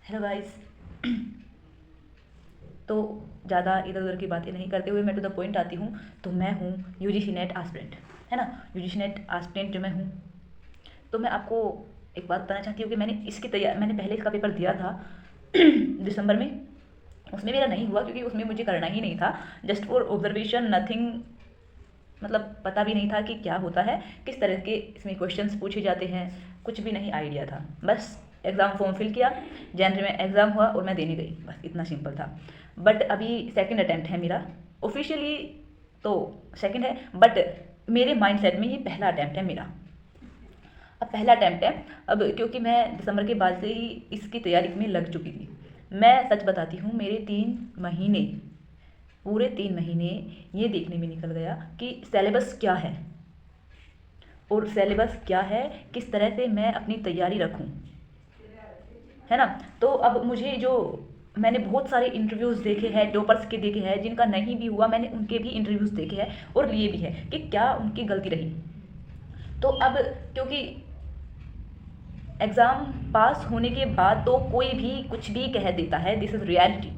Hello guys. तो ज़्यादा इधर उधर की बातें नहीं करते हुए मैं टू द पॉइंट आती हूँ। तो मैं हूँ यूजीसी नेट एस्पिरेंट, है ना। यूजीसी नेट एस्पिरेंट जो मैं हूँ, तो मैं आपको एक बात बताना चाहती हूँ कि मैंने पहले इसका पेपर दिया था दिसंबर में। उसमें मेरा नहीं हुआ क्योंकि उसमें मुझे करना ही नहीं था, जस्ट फॉर ऑब्जर्वेशन, नथिंग। मतलब पता भी नहीं था कि क्या होता है, किस तरह के इसमें क्वेश्चंस पूछे जाते हैं, कुछ भी नहीं आइडिया था। बस एग्ज़ाम फॉर्म फिल किया, जनवरी में एग्ज़ाम हुआ और मैं देने गई, बस इतना सिंपल था। बट अभी सेकंड अटैम्प्ट है मेरा, ऑफिशियली तो सेकंड है, बट मेरे माइंडसेट में ये पहला अटैम्प्ट है मेरा। अब पहला अटैम्प्ट है, अब क्योंकि मैं दिसंबर के बाद से ही इसकी तैयारी में लग चुकी थी। मैं सच बताती हूँ, मेरे 3 महीने, पूरे 3 महीने ये देखने में निकल गया कि सिलेबस क्या है, और सिलेबस क्या है, किस तरह से मैं अपनी तैयारी रखूं, है ना। तो अब मुझे जो, मैंने बहुत सारे इंटरव्यूज़ देखे हैं, टॉपर्स के देखे हैं, जिनका नहीं भी हुआ मैंने उनके भी इंटरव्यूज़ देखे हैं और लिए भी है कि क्या उनकी गलती रही। तो अब क्योंकि एग्ज़ाम पास होने के बाद तो कोई भी कुछ भी कह देता है, this is reality,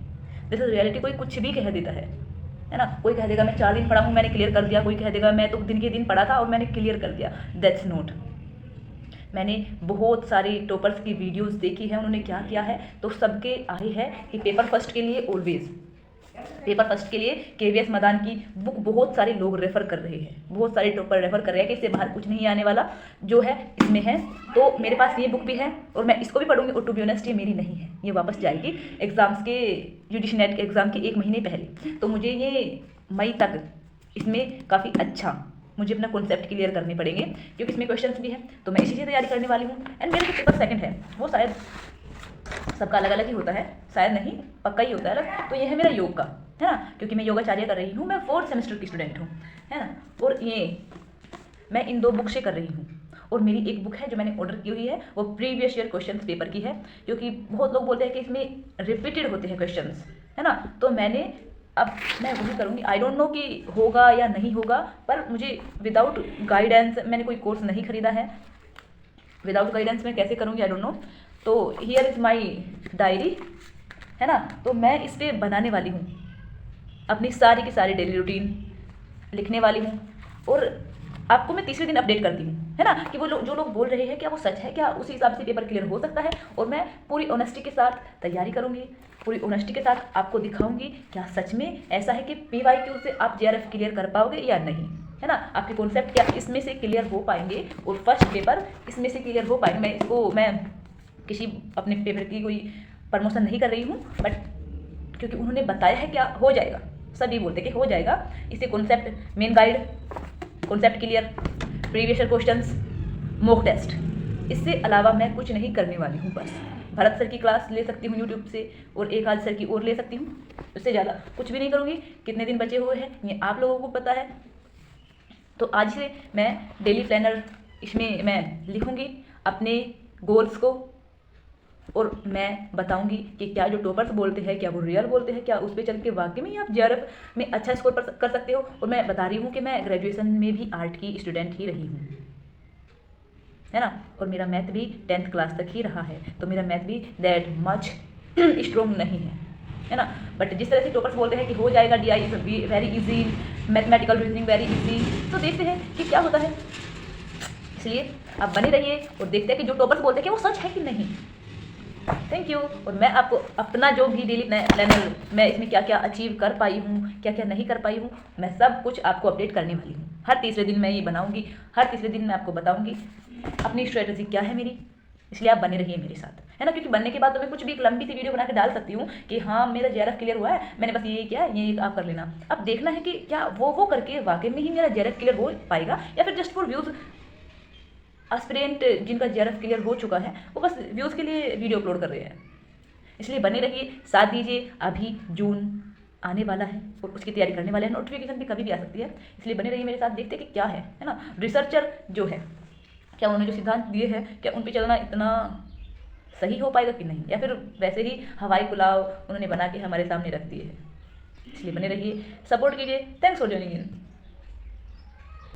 this is reality. कोई कुछ भी कह देता है ना। कोई कह देगा मैं 4 दिन पढ़ा हूँ मैंने क्लियर कर दिया, कोई कह देगा मैं तो दिन के दिन पढ़ा था और मैंने क्लियर कर दिया। That's not. मैंने बहुत सारी टॉपर्स की वीडियोस देखी है, उन्होंने क्या किया है, तो सबके आए है कि पेपर फर्स्ट के लिए ऑलवेज, पेपर फर्स्ट के लिए केवीएस मदान की बुक बहुत सारे लोग रेफ़र कर रहे हैं, बहुत सारे टॉपर रेफ़र कर रहे हैं कि इससे बाहर कुछ नहीं आने वाला, जो है इसमें है। तो मेरे पास ये बुक भी है और मैं इसको भी पढ़ूंगी, और टू बी ऑनेस्ट ये मेरी नहीं है, ये वापस जाएगी एग्ज़ाम्स के, यूजीसी नेट के एग्ज़ाम के 1 महीने पहले। तो मुझे ये मई तक इसमें काफ़ी अच्छा मुझे अपना कॉन्सेप्ट क्लियर करने पड़ेंगे, क्योंकि इसमें क्वेश्चंस भी है। तो मैं इसी से तैयारी करने वाली हूँ। एंड मेरा जो पेपर सेकंड है वो शायद सबका अलग अलग ही होता है, शायद नहीं, पक्का ही होता है अलग। तो ये है मेरा योग का, है ना, क्योंकि मैं योगाचार्य कर रही हूँ, मैं 4th सेमेस्टर की स्टूडेंट हूँ, है ना। और ये मैं इन 2 बुक से कर रही हूँ। और मेरी एक बुक है जो मैंने ऑर्डर की हुई है, वो प्रीवियस ईयर क्वेश्चन पेपर की है, क्योंकि बहुत लोग बोलते हैं कि इसमें रिपीटेड होते हैं क्वेश्चन, है ना। तो अब मैं वही करूँगी। आई डोंट नो कि होगा या नहीं होगा, पर मुझे विदाउट गाइडेंस, मैंने कोई कोर्स नहीं खरीदा है, विदाउट गाइडेंस मैं कैसे करूँगी, आई डोंट नो। तो हियर इज़ माई डायरी, है ना। तो मैं इस पर बनाने वाली हूँ अपनी सारी की सारी डेली रूटीन, लिखने वाली हूँ। और आपको मैं तीसरे दिन अपडेट करती हूँ, है ना, कि वो लोग, जो लोग बोल रहे हैं क्या वो सच है, क्या उसी हिसाब से पेपर क्लियर हो सकता है। और मैं पूरी ऑनेस्टी के साथ तैयारी करूँगी, पूरी ऑनेस्टी के साथ आपको दिखाऊंगी क्या सच में ऐसा है कि पीवाईक्यू से आप जेआरएफ क्लियर कर पाओगे या नहीं, है ना। आपके कॉन्सेप्ट क्या इसमें से क्लियर हो पाएंगे, और फर्स्ट पेपर इसमें से क्लियर हो पाएंगे। मैं किसी अपने पेपर की कोई प्रमोशन नहीं कर रही हूँ, बट क्योंकि उन्होंने बताया है क्या हो जाएगा, सभी बोलते हैं कि हो जाएगा। इससे concept, main guide, concept clear, previous year questions, mock test, इससे अलावा मैं कुछ नहीं करने वाली हूँ। बस भरत सर की क्लास ले सकती हूँ यूट्यूब से, और एक आध सर की और ले सकती हूँ, उससे ज़्यादा कुछ भी नहीं करूँगी। कितने दिन बचे हुए हैं ये आप लोगों को पता है। तो आज से मैं डेली प्लानर, इसमें मैं लिखूँगी अपने गोल्स को, और मैं बताऊंगी कि क्या जो टॉपर्स बोलते हैं क्या वो रियल बोलते हैं, क्या उस पर चल के वाकई में आप जेआरएफ में अच्छा स्कोर कर सकते हो। और मैं बता रही हूँ कि मैं ग्रेजुएशन में भी आर्ट की स्टूडेंट ही रही हूँ, है ना। और मेरा मैथ भी 10th क्लास तक ही रहा है, तो मेरा मैथ भी दैट मच स्ट्रॉन्ग नहीं है ना। बट जिस तरह से टॉपर्स बोलते हैं कि हो जाएगा, DI is very easy, mathematical reasoning very easy, तो देखते हैं कि क्या होता है। इसलिए आप बने रहिए और देखते हैं कि जो टॉपर्स बोलते हैं कि वो सच है कि नहीं। Thank you. और मैं आपको अपना जो भी डेली प्लानर, मैं इसमें क्या क्या अचीव कर पाई हूँ, क्या क्या नहीं कर पाई हूँ, मैं सब कुछ आपको अपडेट करने वाली हूँ। हर तीसरे दिन मैं ये बनाऊँगी, हर तीसरे दिन मैं आपको बताऊँगी अपनी स्ट्रेटजी क्या है मेरी। इसलिए आप बने रहिए मेरे साथ, है ना, क्योंकि बनने के बाद तो मैं कुछ भी एक लंबी सी वीडियो बना के डाल सकती हूँ कि हाँ मेरा जेआरएफ क्लियर हुआ है, मैंने बस ये किया, ये आप कर लेना। अब देखना है कि क्या वो करके वाकई में ही मेरा जेआरएफ क्लियर हो पाएगा, या फिर जस्ट फॉर व्यूज़। एस्पिरेंट जिनका जेआरएफ क्लियर हो चुका है वो बस व्यूज़ के लिए वीडियो अपलोड कर रहे हैं। इसलिए बने रहिए, साथ दीजिए। अभी जून आने वाला है और उसकी तैयारी करने वाले हैं, नोटिफिकेशन भी कभी भी आ सकती है, इसलिए बने रहिए मेरे साथ। देखते हैं कि क्या है ना। रिसर्चर जो है, क्या उन्होंने जो सिद्धांत दिए हैं क्या उन पर चलना इतना सही हो पाएगा कि नहीं, या फिर वैसे ही हवाई पुलाव उन्होंने बना के हमारे सामने रख दिए हैं। इसलिए बने रहिए, सपोर्ट कीजिए। Thanks for joining in.